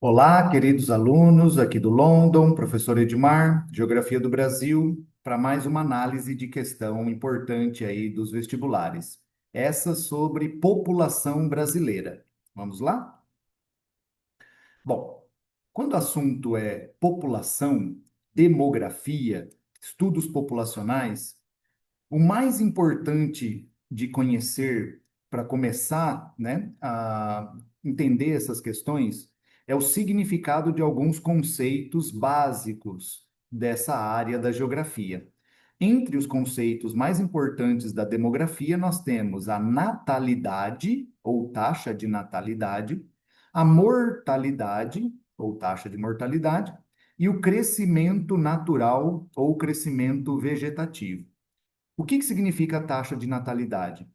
Olá, queridos alunos aqui do London, professor Edmar, Geografia do Brasil, para mais uma análise de questão importante aí dos vestibulares. Essa sobre população brasileira. Vamos lá? Bom, quando o assunto é população, demografia, estudos populacionais, o mais importante de conhecer para começar, né, a entender essas questões é o significado de alguns conceitos básicos dessa área da geografia. Entre os conceitos mais importantes da demografia, nós temos a natalidade, ou taxa de natalidade, a mortalidade, ou taxa de mortalidade, e o crescimento natural ou crescimento vegetativo. O que significa a taxa de natalidade?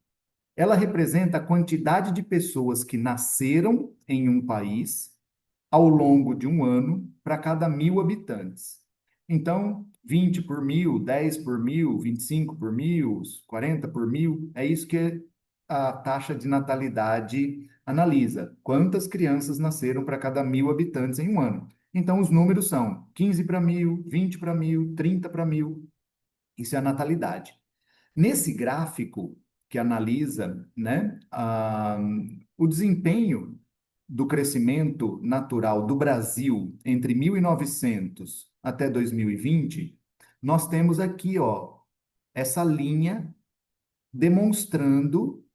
Ela representa a quantidade de pessoas que nasceram em um país ao longo de um ano para cada 1.000 habitantes. Então, 20 por mil, 10 por mil, 25 por mil, 40 por mil, é isso que a taxa de natalidade analisa. Quantas crianças nasceram para cada 1.000 habitantes em um ano? Então, os números são 15 para mil, 20 para mil, 30 para mil. Isso é a natalidade. Nesse gráfico que analisa, né, o desempenho do crescimento natural do Brasil entre 1900 até 2020, nós temos aqui, ó, essa linha demonstrando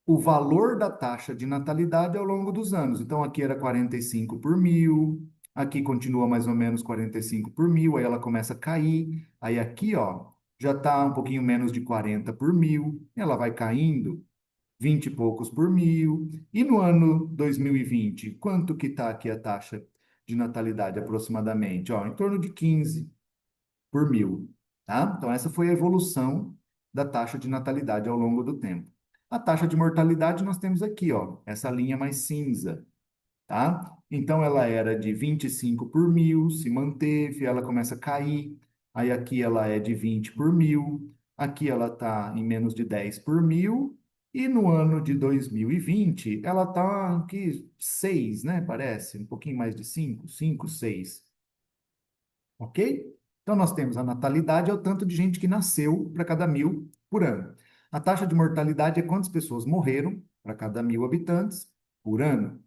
o valor da taxa de natalidade ao longo dos anos. Então, aqui era 45 por mil, aqui continua mais ou menos 45 por mil, aí ela começa a cair, aí aqui, ó, já está um pouquinho menos de 40 por mil, ela vai caindo, 20 e poucos por mil, e no ano 2020, quanto que está aqui a taxa de natalidade aproximadamente? Ó, em torno de 15 por mil, tá? Então, essa foi a evolução da taxa de natalidade ao longo do tempo. A taxa de mortalidade nós temos aqui, ó, essa linha mais cinza, tá? Então, ela era de 25 por mil, se manteve, ela começa a cair, aí aqui ela é de 20 por mil, aqui ela está em menos de 10 por mil, e no ano de 2020, ela está aqui 6, né? Parece, um pouquinho mais de 5, 5, 6. Ok? Então, nós temos a natalidade, é o tanto de gente que nasceu para cada 1.000 por ano. A taxa de mortalidade é quantas pessoas morreram para cada 1.000 habitantes por ano.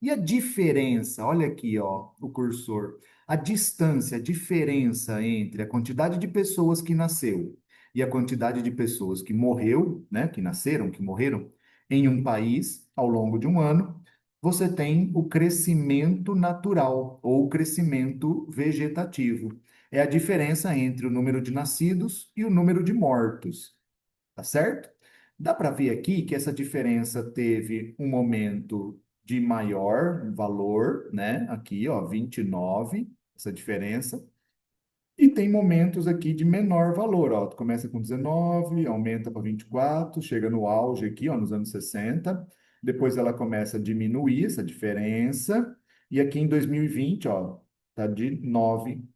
E a diferença, olha aqui, ó, o cursor, a distância, a diferença entre a quantidade de pessoas que nasceu e a quantidade de pessoas que morreu, né, que nasceram, que morreram em um país ao longo de um ano, você tem o crescimento natural ou o crescimento vegetativo. É a diferença entre o número de nascidos e o número de mortos, tá certo? Dá para ver aqui que essa diferença teve um momento de maior valor, né? Aqui, ó, 29, essa diferença. E tem momentos aqui de menor valor, ó. Começa com 19, aumenta para 24, chega no auge aqui, ó, nos anos 60. Depois ela começa a diminuir essa diferença. E aqui em 2020, ó, tá de 9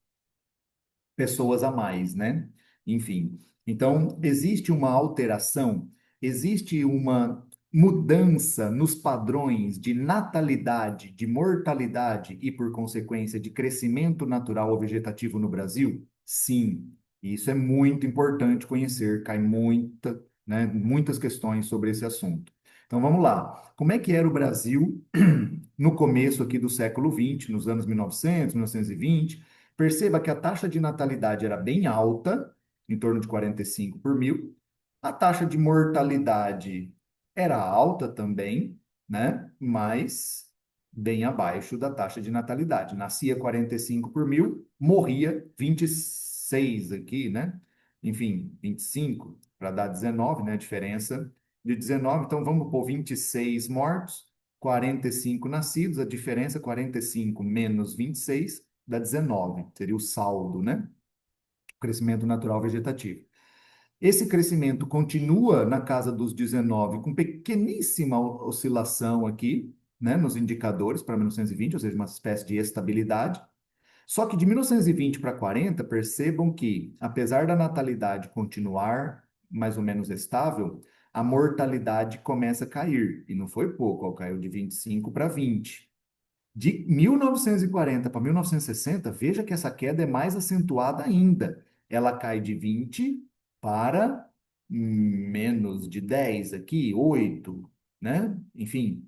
pessoas a mais, né? Enfim. Então, existe uma alteração, existe uma mudança nos padrões de natalidade, de mortalidade e, por consequência, de crescimento natural ou vegetativo no Brasil? Sim. E isso é muito importante conhecer, cai muita, né, muitas questões sobre esse assunto. Então, vamos lá. Como é que era o Brasil no começo aqui do século XX, nos anos 1900, 1920? Perceba que a taxa de natalidade era bem alta, em torno de 45 por mil. A taxa de mortalidade era alta também, né? Mas bem abaixo da taxa de natalidade. Nascia 45 por mil, morria 26 aqui, né? Enfim, 25 para dar 19, né? A diferença de 19. Então vamos por 26 mortos, 45 nascidos, a diferença 45 menos 26 dá 19, seria o saldo, né? O crescimento natural vegetativo. Esse crescimento continua na casa dos 19, com pequeníssima oscilação aqui, né, nos indicadores para 1920, ou seja, uma espécie de estabilidade. Só que de 1920 para 40, percebam que, apesar da natalidade continuar mais ou menos estável, a mortalidade começa a cair. E não foi pouco, ó, caiu de 25 para 20. De 1940 para 1960, veja que essa queda é mais acentuada ainda. Ela cai de 20 para menos de 10 aqui, 8, né? Enfim.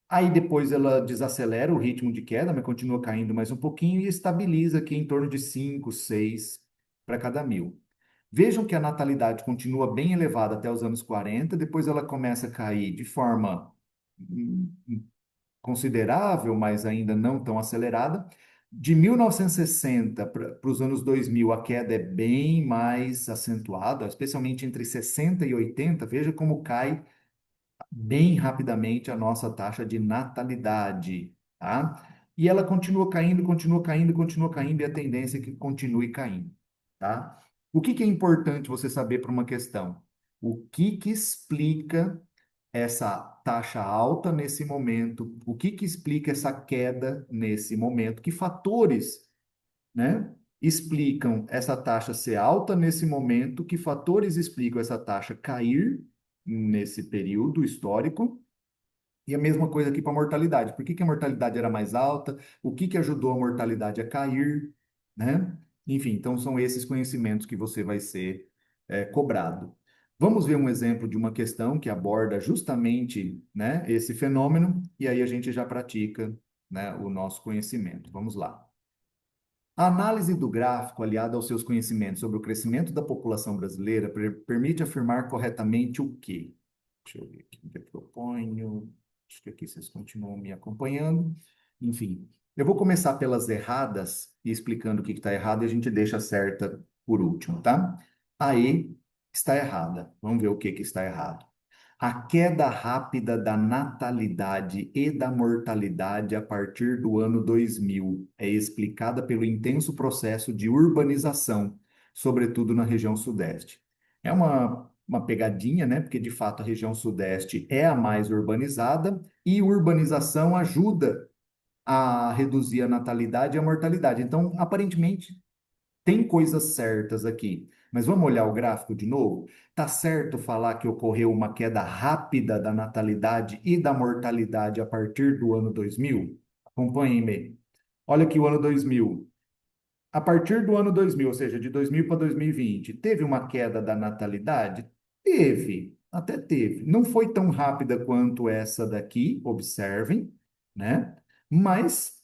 Aí depois ela desacelera o ritmo de queda, mas continua caindo mais um pouquinho e estabiliza aqui em torno de 5, 6 para cada mil. Vejam que a natalidade continua bem elevada até os anos 40, depois ela começa a cair de forma hum, considerável, mas ainda não tão acelerada. De 1960 para os anos 2000, a queda é bem mais acentuada, especialmente entre 60 e 80. Veja como cai bem rapidamente a nossa taxa de natalidade, tá? E ela continua caindo, continua caindo, continua caindo, e a tendência é que continue caindo, tá? O que que é importante você saber para uma questão? O que que explica essa taxa alta nesse momento? O que que explica essa queda nesse momento? Que fatores, né, explicam essa taxa ser alta nesse momento? Que fatores explicam essa taxa cair nesse período histórico? E a mesma coisa aqui para a mortalidade. Por que que a mortalidade era mais alta? O que que ajudou a mortalidade a cair, né? Enfim, então são esses conhecimentos que você vai ser cobrado. Vamos ver um exemplo de uma questão que aborda justamente, né, esse fenômeno, e aí a gente já pratica, né, o nosso conhecimento. Vamos lá. A análise do gráfico, aliada aos seus conhecimentos sobre o crescimento da população brasileira, permite afirmar corretamente o quê? Deixa eu ver aqui onde é que eu ponho. Acho que aqui vocês continuam me acompanhando. Enfim, eu vou começar pelas erradas e explicando o que está errado e a gente deixa a certa por último, tá? A E está errada. Vamos ver o que que está errado. A queda rápida da natalidade e da mortalidade a partir do ano 2000 é explicada pelo intenso processo de urbanização, sobretudo na região Sudeste. É uma pegadinha, né? Porque de fato a região Sudeste é a mais urbanizada e urbanização ajuda a reduzir a natalidade e a mortalidade. Então, aparentemente, tem coisas certas aqui, mas vamos olhar o gráfico de novo? Tá certo falar que ocorreu uma queda rápida da natalidade e da mortalidade a partir do ano 2000? Acompanhem-me. Olha aqui o ano 2000. A partir do ano 2000, ou seja, de 2000 para 2020, teve uma queda da natalidade? Teve, até teve. Não foi tão rápida quanto essa daqui, observem, né? Mas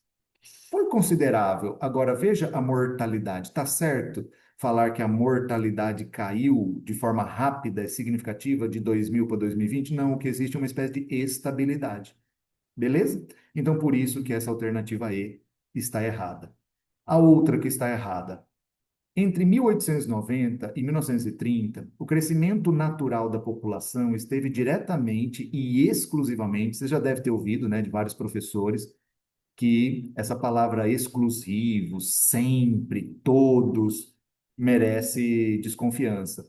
foi considerável. Agora, veja a mortalidade. Tá certo falar que a mortalidade caiu de forma rápida e significativa de 2000 para 2020? Não, o que existe é uma espécie de estabilidade. Beleza? Então, por isso que essa alternativa E está errada. A outra que está errada. Entre 1890 e 1930, o crescimento natural da população esteve diretamente e exclusivamente, você já deve ter ouvido, né, de vários professores, que essa palavra exclusivo, sempre, todos, merece desconfiança,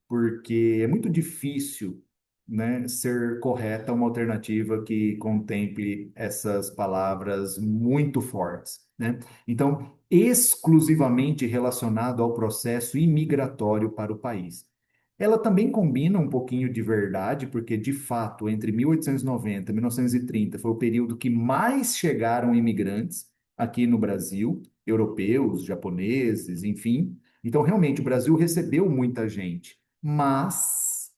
porque é muito difícil, né, ser correta uma alternativa que contemple essas palavras muito fortes, né? Então, exclusivamente relacionado ao processo imigratório para o país. Ela também combina um pouquinho de verdade, porque, de fato, entre 1890 e 1930 foi o período que mais chegaram imigrantes aqui no Brasil, europeus, japoneses, enfim. Então, realmente, o Brasil recebeu muita gente, mas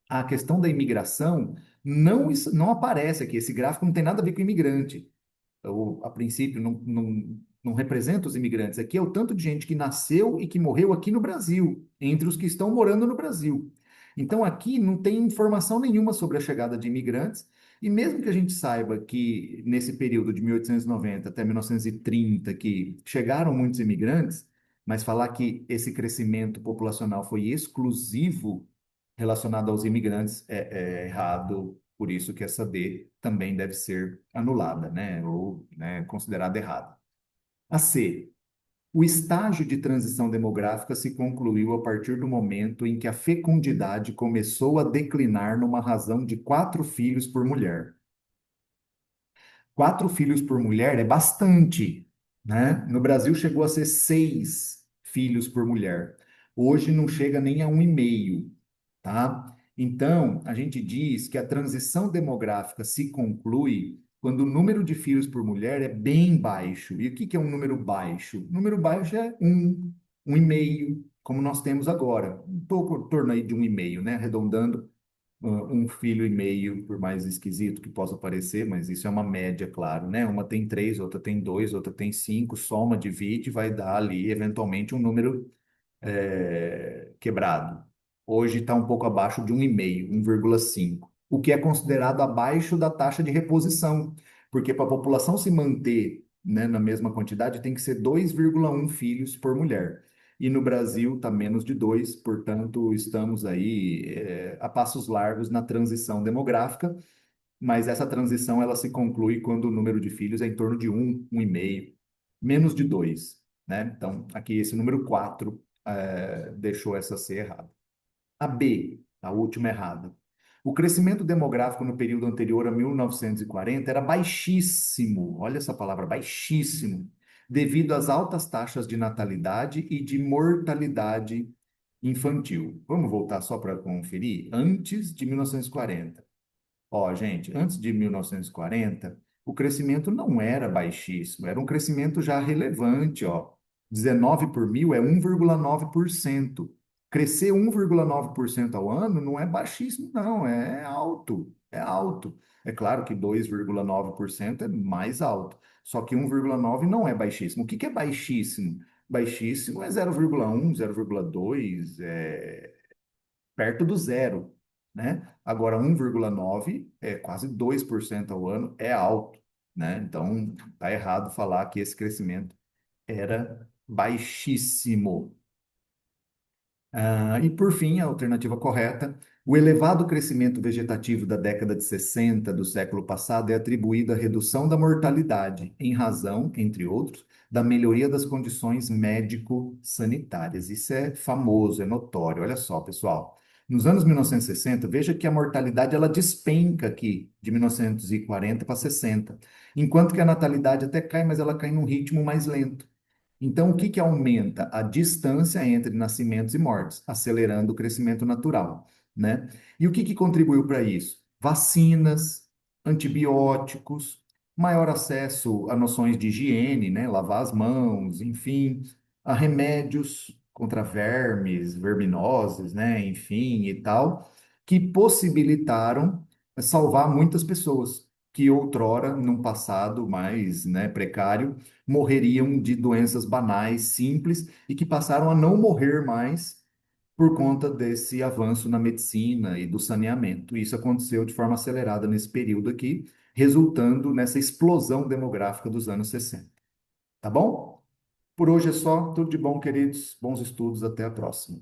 a questão da imigração não aparece aqui. Esse gráfico não tem nada a ver com imigrante. A princípio, não representa os imigrantes. Aqui é o tanto de gente que nasceu e que morreu aqui no Brasil, entre os que estão morando no Brasil. Então, aqui não tem informação nenhuma sobre a chegada de imigrantes, e mesmo que a gente saiba que nesse período de 1890 até 1930, que chegaram muitos imigrantes, mas falar que esse crescimento populacional foi exclusivo relacionado aos imigrantes é errado, por isso que essa D também deve ser anulada, né? Ou, né, considerada errada. A C. O estágio de transição demográfica se concluiu a partir do momento em que a fecundidade começou a declinar numa razão de 4 filhos por mulher. 4 filhos por mulher é bastante, né? No Brasil chegou a ser 6 filhos por mulher. Hoje não chega nem a 1,5, tá? Então, a gente diz que a transição demográfica se conclui quando o número de filhos por mulher é bem baixo. E o que que é um número baixo? Número baixo é um e meio, como nós temos agora. Um pouco em torno aí de um e meio, né? Arredondando, um filho e meio, por mais esquisito que possa parecer, mas isso é uma média, claro, né? Uma tem três, outra tem dois, outra tem cinco, soma, divide, vai dar ali, eventualmente, um número quebrado. Hoje está um pouco abaixo de 1,5, 1,5, o que é considerado abaixo da taxa de reposição, porque para a população se manter, né, na mesma quantidade, tem que ser 2,1 filhos por mulher. E no Brasil está menos de 2, portanto, estamos aí a passos largos na transição demográfica, mas essa transição ela se conclui quando o número de filhos é em torno de 1,5, menos de 2, né? Então, aqui esse número 4 deixou essa C errada. A B, a última errada. O crescimento demográfico no período anterior a 1940 era baixíssimo, olha essa palavra, baixíssimo, devido às altas taxas de natalidade e de mortalidade infantil. Vamos voltar só para conferir? Antes de 1940. Ó, gente, antes de 1940, o crescimento não era baixíssimo, era um crescimento já relevante, ó. 19 por mil é 1,9%. Crescer 1,9% ao ano não é baixíssimo, não, é alto, é alto. É claro que 2,9% é mais alto, só que 1,9 não é baixíssimo. O que que é baixíssimo? Baixíssimo é 0,1, 0,2, perto do zero, né? Agora, 1,9 é quase 2% ao ano, é alto, né? Então, tá errado falar que esse crescimento era baixíssimo. E por fim, a alternativa correta, o elevado crescimento vegetativo da década de 60 do século passado é atribuído à redução da mortalidade, em razão, entre outros, da melhoria das condições médico-sanitárias. Isso é famoso, é notório. Olha só, pessoal. Nos anos 1960, veja que a mortalidade ela despenca aqui, de 1940 para 60, enquanto que a natalidade até cai, mas ela cai num ritmo mais lento. Então, o que que aumenta? A distância entre nascimentos e mortes, acelerando o crescimento natural, né? E o que que contribuiu para isso? Vacinas, antibióticos, maior acesso a noções de higiene, né? Lavar as mãos, enfim, a remédios contra vermes, verminoses, né? Enfim, e tal, que possibilitaram salvar muitas pessoas que outrora, num passado mais, né, precário, morreriam de doenças banais, simples, e que passaram a não morrer mais por conta desse avanço na medicina e do saneamento. Isso aconteceu de forma acelerada nesse período aqui, resultando nessa explosão demográfica dos anos 60. Tá bom? Por hoje é só. Tudo de bom, queridos. Bons estudos. Até a próxima.